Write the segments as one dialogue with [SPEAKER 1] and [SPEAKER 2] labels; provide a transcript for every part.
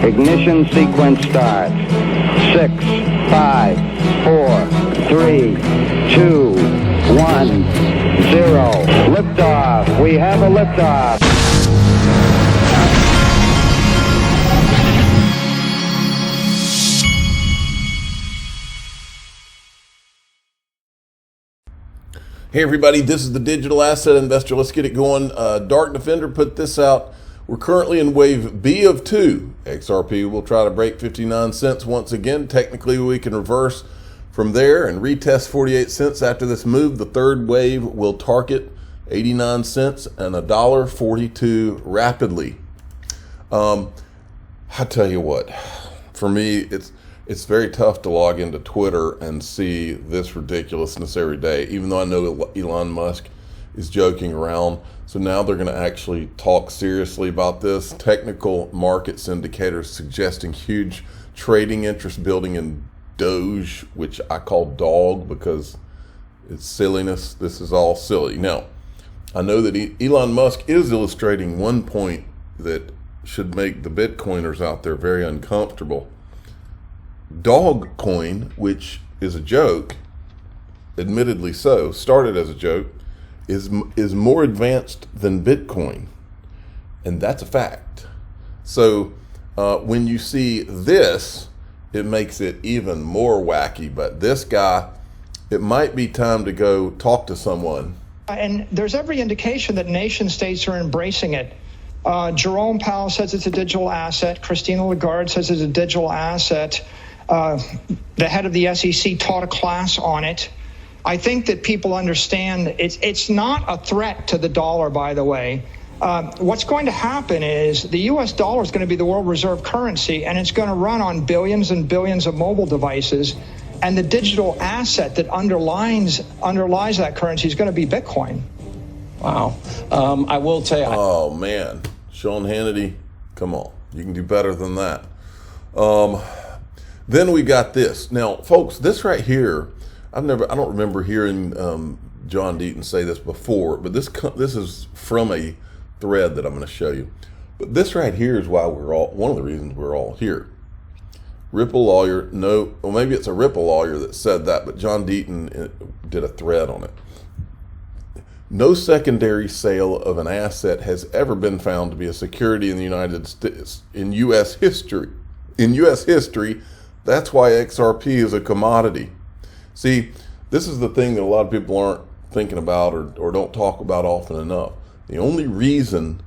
[SPEAKER 1] Ignition sequence starts. 6, 5, 4, 3, 2, 1, 0. Liftoff. We have a liftoff.
[SPEAKER 2] Hey everybody, this is the Digital Asset Investor. Let's get it going. Dark Defender put this out. We're currently in wave B of 2. XRP will try to break 59 cents once again. Technically, we can reverse from there and retest 48 cents after this move. The third wave will target 89 cents and $1.42 rapidly. I tell you what, for me, it's very tough to log into Twitter and see this ridiculousness every day, even though I know Elon Musk is joking around. So now they're going to actually talk seriously about this. Technical markets indicators suggesting huge trading interest building in Doge, which I call dog because it's silliness. This is all silly. Now, I know that Elon Musk is illustrating one point that should make the Bitcoiners out there very uncomfortable. Dog coin, which is a joke, admittedly so, started as a joke, is more advanced than Bitcoin, and that's a fact. So when you see this, it makes it even more wacky. But this guy, it might be time to go talk to someone.
[SPEAKER 3] And there's every indication that nation states are embracing it. Jerome Powell says it's a digital asset. Christina Lagarde says it's a digital asset. The head of the SEC taught a class on it. I think that people understand it's not a threat to the dollar, by the way. What's going to happen is the U.S. dollar is going to be the world reserve currency, and it's going to run on billions and billions of mobile devices. And the digital asset that underlies that currency is going to be Bitcoin.
[SPEAKER 4] Wow. I will tell you.
[SPEAKER 2] Oh, man. Sean Hannity, come on. You can do better than that. Then we got this. Now, folks, this right here, I don't remember hearing John Deaton say this before, but this is from a thread that I'm going to show you. But this right here is why one of the reasons we're all here. Ripple lawyer, maybe it's a Ripple lawyer that said that, but John Deaton did a thread on it. No secondary sale of an asset has ever been found to be a security in the United States, in U.S. history. In U.S. history, that's why XRP is a commodity. See, this is the thing that a lot of people aren't thinking about or don't talk about often enough. The only reason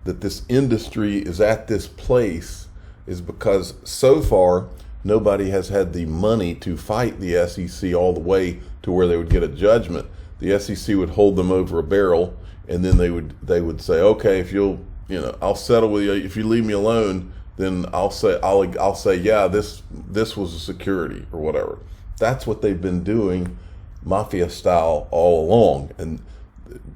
[SPEAKER 2] that this industry is at this place is because so far nobody has had the money to fight the SEC all the way to where they would get a judgment. The SEC would hold them over a barrel, and then they would say, okay, if I'll settle with you if you leave me alone. Then I'll say yeah, this was a security or whatever. That's what they've been doing, mafia style, all along. And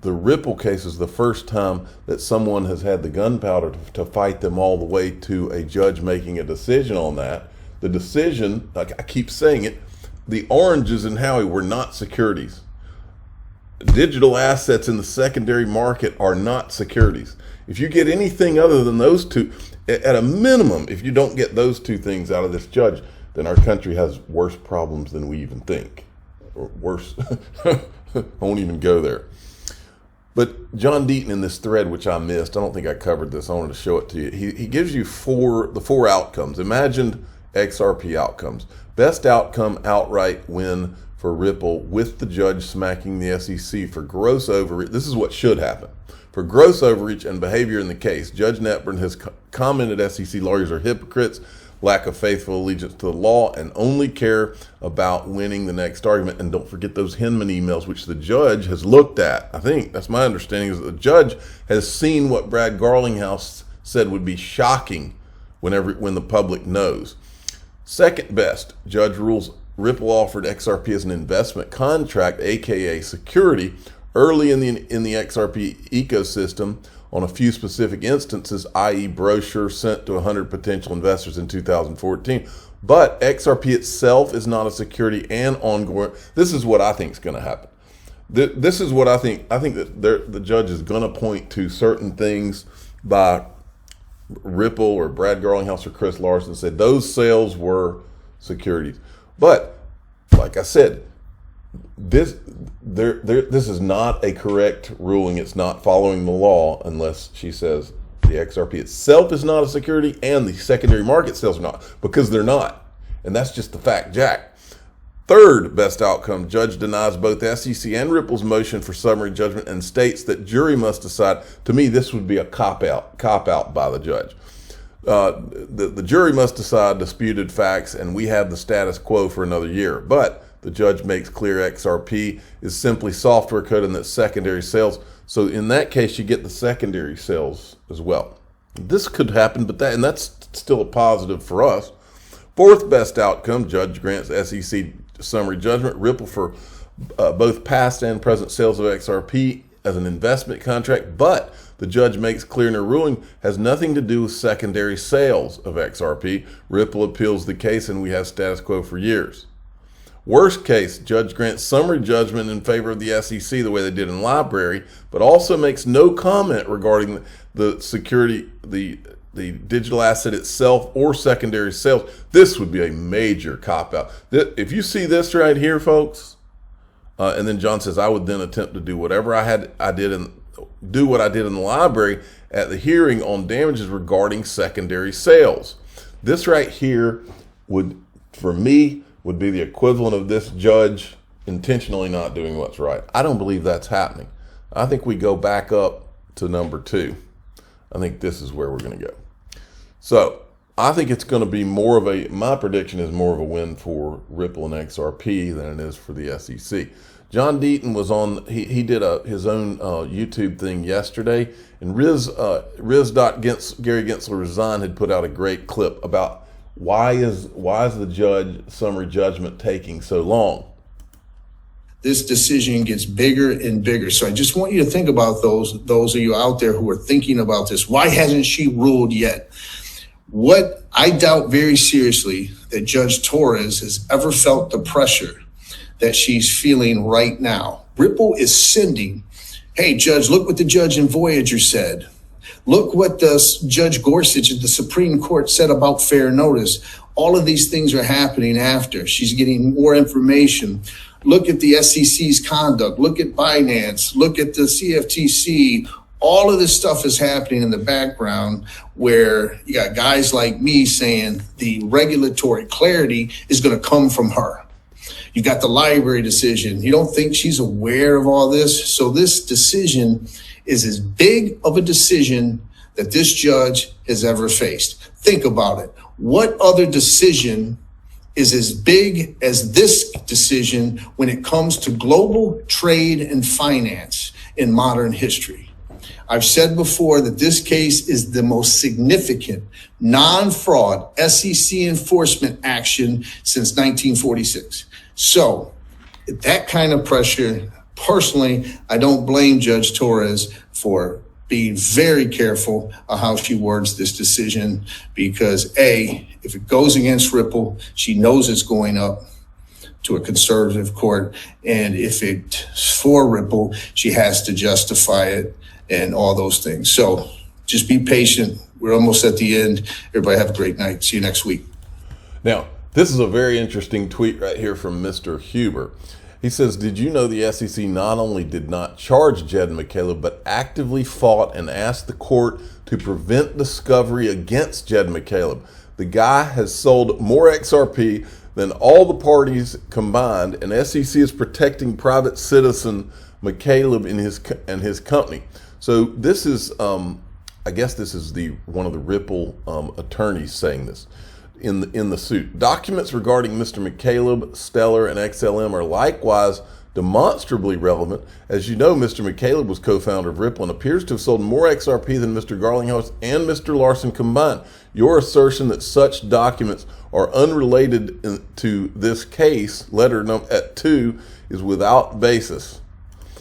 [SPEAKER 2] the Ripple case is the first time that someone has had the gunpowder to fight them all the way to a judge making a decision on that. The decision, like I keep saying it, the oranges in Howie were not securities. Digital assets in the secondary market are not securities. If you get anything other than those two, at a minimum, if you don't get those two things out of this judge, then our country has worse problems than we even think. Or worse. I won't even go there. But John Deaton in this thread, which I missed, I don't think I covered this. I wanted to show it to you. He gives you the four outcomes, imagined XRP outcomes. Best outcome, outright win for Ripple with the judge smacking the SEC for gross overreach. This is what should happen. For gross overreach and behavior in the case, Judge Netburn has commented SEC lawyers are hypocrites, lack of faithful allegiance to the law, and only care about winning the next argument. And don't forget those Hinman emails, which the judge has looked at. I think that's my understanding, is that the judge has seen what Brad Garlinghouse said would be shocking when the public knows. Second best, judge rules Ripple offered XRP as an investment contract, aka security, early in the XRP ecosystem on a few specific instances, i.e. brochure sent to 100 potential investors in 2014. But XRP itself is not a security and ongoing. This is what I think is going to happen. This is what I think. I think that the judge is going to point to certain things by Ripple or Brad Garlinghouse or Chris Larson said those sales were securities. But like I said, this is not a correct ruling. It's not following the law unless she says the XRP itself is not a security and the secondary market sales are not, because they're not. And that's just the fact, Jack. Third best outcome, judge denies both SEC and Ripple's motion for summary judgment and states that jury must decide. To me, this would be a cop-out by the judge. The jury must decide disputed facts, and we have the status quo for another year. But the judge makes clear XRP is simply software code and that secondary sales. So in that case, you get the secondary sales as well. This could happen, but that's still a positive for us. Fourth best outcome, judge grants SEC summary judgment, Ripple for both past and present sales of XRP as an investment contract, but the judge makes clear in her ruling has nothing to do with secondary sales of XRP. Ripple appeals the case and we have status quo for years. Worst case, judge grants summary judgment in favor of the SEC the way they did in Library, but also makes no comment regarding the security, the digital asset itself or secondary sales. This would be a major cop-out. If you see this right here, folks, and then John says, I would then attempt to do whatever what I did in the Library at the hearing on damages regarding secondary sales. This right here would, for me, would be the equivalent of this judge intentionally not doing what's right. I don't believe that's happening. I think we go back up to number 2. I think this is where we're going to go. So I think it's going to be my prediction is more of a win for Ripple and XRP than it is for the SEC. John Deaton was on, he did his own YouTube thing yesterday, and Gary Gensler Resign had put out a great clip about why is the summary judgment taking so long?
[SPEAKER 5] This decision gets bigger and bigger. So I just want you to think about those of you out there who are thinking about this. Why hasn't she ruled yet? What I doubt very seriously that Judge Torres has ever felt the pressure that she's feeling right now. Ripple is sending, hey, Judge, look what the judge in Voyager said. Look what the Judge Gorsuch at the Supreme Court said about fair notice. All of these things are happening after. She's getting more information. Look at the SEC's conduct. Look at Binance. Look at the CFTC. All of this stuff is happening in the background where you got guys like me saying the regulatory clarity is going to come from her. You got the Library decision. You don't think she's aware of all this? So this decision is as big of a decision that this judge has ever faced. Think about it. What other decision is as big as this decision when it comes to global trade and finance in modern history? I've said before that this case is the most significant non-fraud SEC enforcement action since 1946. So that kind of pressure, personally, I don't blame Judge Torres for being very careful of how she words this decision because A, if it goes against Ripple, she knows it's going up to a conservative court. And if it's for Ripple, she has to justify it and all those things. So just be patient. We're almost at the end. Everybody have a great night. See you next week.
[SPEAKER 2] Now, this is a very interesting tweet right here from Mr. Huber. He says, did you know the SEC not only did not charge Jed McCaleb, but actively fought and asked the court to prevent discovery against Jed McCaleb? The guy has sold more XRP than all the parties combined, and SEC is protecting private citizen McCaleb and his company. So this is, I guess this is one of the Ripple attorneys saying this in the suit. Documents regarding Mr. McCaleb, Stellar, and XLM are likewise demonstrably relevant. As you know, Mr. McCaleb was co-founder of Ripple and appears to have sold more XRP than Mr. Garlinghouse and Mr. Larson combined. Your assertion that such documents are unrelated to this case, letter at 2, is without basis.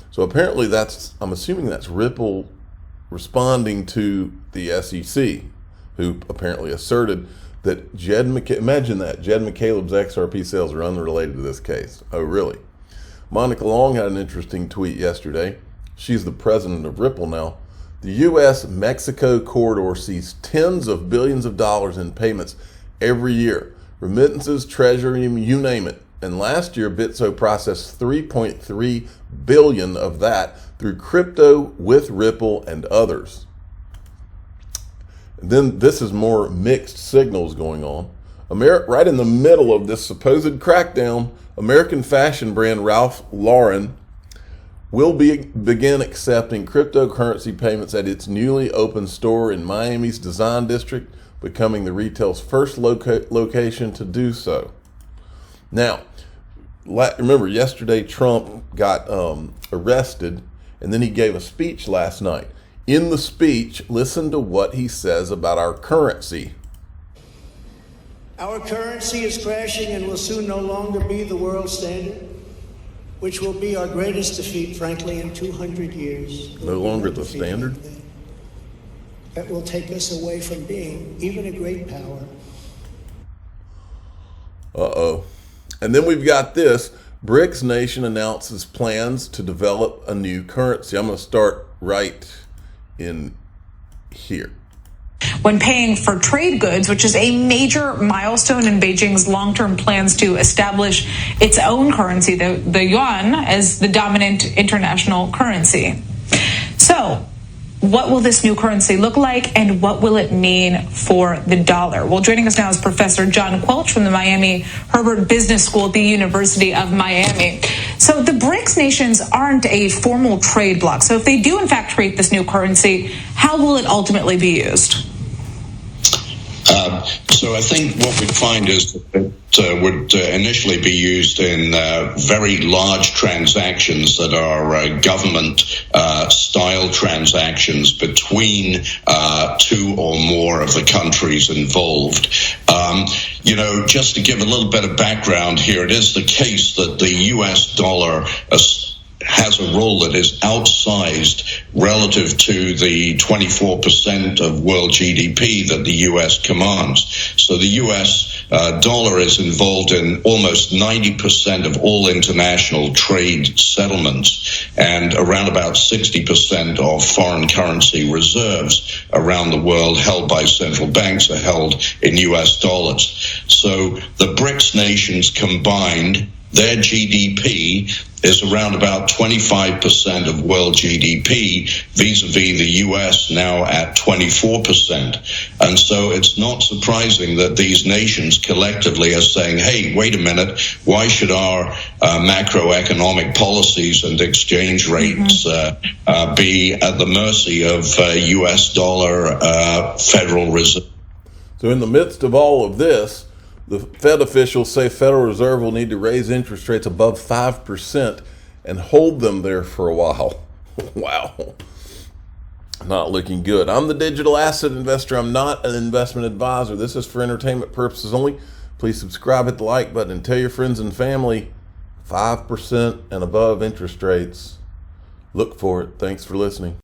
[SPEAKER 2] So apparently I'm assuming that's Ripple responding to the SEC, who apparently asserted that imagine that, Jed McCaleb's XRP sales are unrelated to this case. Oh, really? Monica Long had an interesting tweet yesterday. She's the president of Ripple now. The U.S.-Mexico corridor sees tens of billions of dollars in payments every year. Remittances, treasury, you name it. And last year, Bitso processed 3.3 billion of that through crypto with Ripple and others. And then this is more mixed signals going on. Right in the middle of this supposed crackdown, American fashion brand Ralph Lauren will begin accepting cryptocurrency payments at its newly opened store in Miami's Design District, becoming the retail's first location to do so. Now, remember yesterday Trump got arrested, and then he gave a speech last night. In the speech, listen to what he says about our currency.
[SPEAKER 6] Our currency is crashing and will soon no longer be the world standard, which will be our greatest defeat, frankly, in 200 years.
[SPEAKER 2] No longer the standard?
[SPEAKER 6] That will take us away from being even a great power.
[SPEAKER 2] Uh-oh. And then we've got this. BRICS nation announces plans to develop a new currency. I'm going to start right in here.
[SPEAKER 7] When paying for trade goods, which is a major milestone in Beijing's long-term plans to establish its own currency, the yuan, as the dominant international currency. So, what will this new currency look like, and what will it mean for the dollar? Well, joining us now is Professor John Quelch from the Miami Herbert Business School at the University of Miami. So the BRICS nations aren't a formal trade bloc. So if they do in fact create this new currency, how will it ultimately be used?
[SPEAKER 8] So I think what we'd find is that it would initially be used in very large transactions that are government-style transactions between two or more of the countries involved. Just to give a little bit of background here, it is the case that the U.S. dollar has a role that is outsized relative to the 24% of world GDP that the U.S. commands. So the U.S. dollar is involved in almost 90% of all international trade settlements, and around about 60% of foreign currency reserves around the world held by central banks are held in U.S. dollars. So the BRICS nations combined, their GDP is around about 25% of world GDP, vis-a-vis the U.S. now at 24%. And so it's not surprising that these nations collectively are saying, hey, wait a minute, why should our macroeconomic policies and exchange rates be at the mercy of U.S. dollar Federal Reserve?
[SPEAKER 2] So in the midst of all of this, the Fed officials say Federal Reserve will need to raise interest rates above 5% and hold them there for a while. Wow. Not looking good. I'm the digital asset investor. I'm not an investment advisor. This is for entertainment purposes only. Please subscribe, hit the like button, and tell your friends and family 5% and above interest rates. Look for it. Thanks for listening.